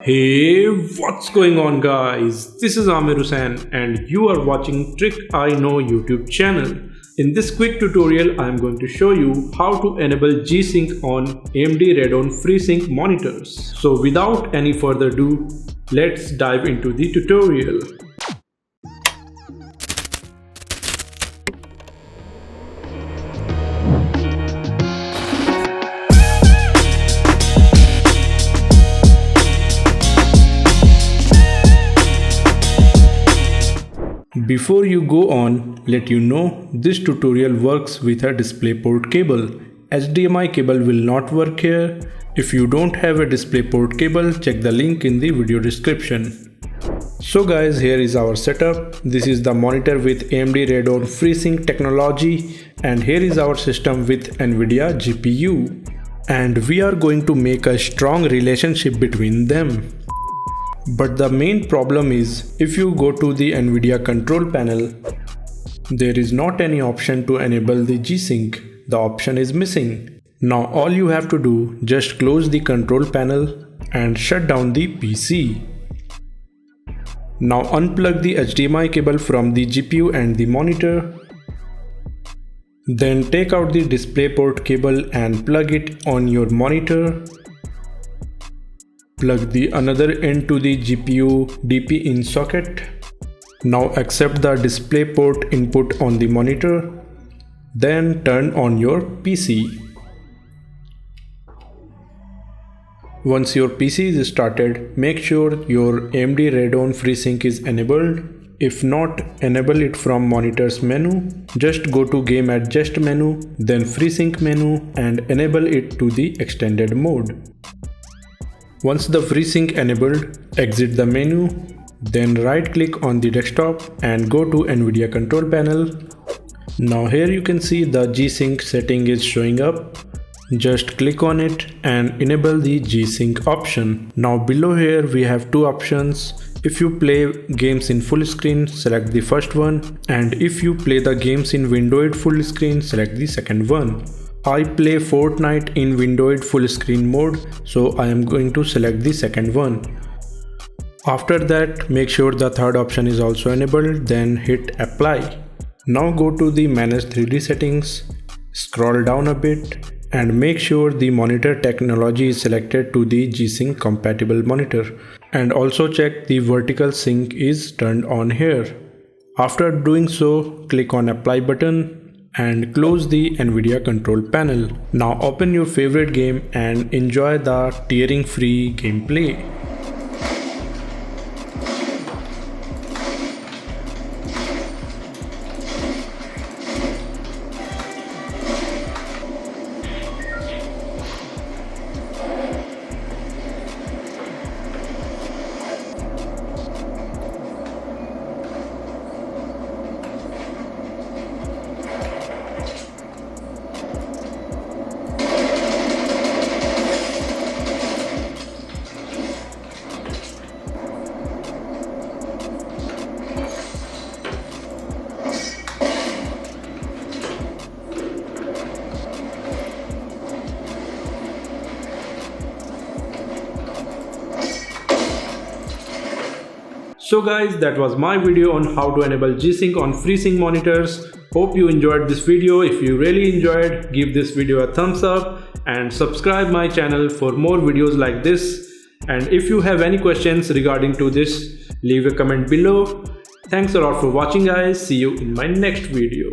Hey, what's going on guys? This is Amir Hussain and you are watching Trick I Know YouTube channel. In this quick tutorial, I am going to show you how to enable G-Sync on AMD Radeon FreeSync monitors. So without any further ado, let's dive into the tutorial. Before you go on, let you know this tutorial works with a DisplayPort cable. HDMI cable will not work here. If you don't have a DisplayPort cable, check the link in the video description. So guys, here is our setup. This is the monitor with AMD Radeon FreeSync technology, and here is our system with Nvidia GPU. And we are going to make a strong relationship between them. But the main problem is, if you go to the Nvidia control panel, there is not any option to enable the G-Sync. The option is missing. Now all you have to do, just close the control panel and shut down the PC. Now unplug the HDMI cable from the GPU and the monitor. Then take out the DisplayPort cable and plug it on your monitor. Plug the another end to the GPU DP-IN socket. Now accept the DisplayPort input on the monitor. Then turn on your PC. Once your PC is started, make sure your AMD Radeon FreeSync is enabled. If not, enable it from Monitors menu. Just go to Game Adjust menu, then FreeSync menu and enable it to the extended mode. Once the FreeSync enabled, exit the menu, then right click on the desktop and go to Nvidia control panel. Now here you can see the G-Sync setting is showing up. Just click on it and enable the G-Sync option. Now below here we have two options. If you play games in full screen, select the first one, and if you play the games in windowed full screen, select the second one. I play Fortnite in windowed full screen mode, so I am going to select the second one. After that, make sure the third option is also enabled, then hit apply. Now go to the manage 3D settings, scroll down a bit and make sure the monitor technology is selected to the G-Sync compatible monitor, and also check the vertical sync is turned on here. After doing so, click on apply button and close the Nvidia control panel. Now open your favorite game and enjoy the tearing free gameplay. So guys, that was my video on how to enable G-Sync on FreeSync monitors. Hope you enjoyed this video. If you really enjoyed, give this video a thumbs up and subscribe my channel for more videos like this. And if you have any questions regarding to this, leave a comment below. Thanks a lot for watching guys. See you in my next video.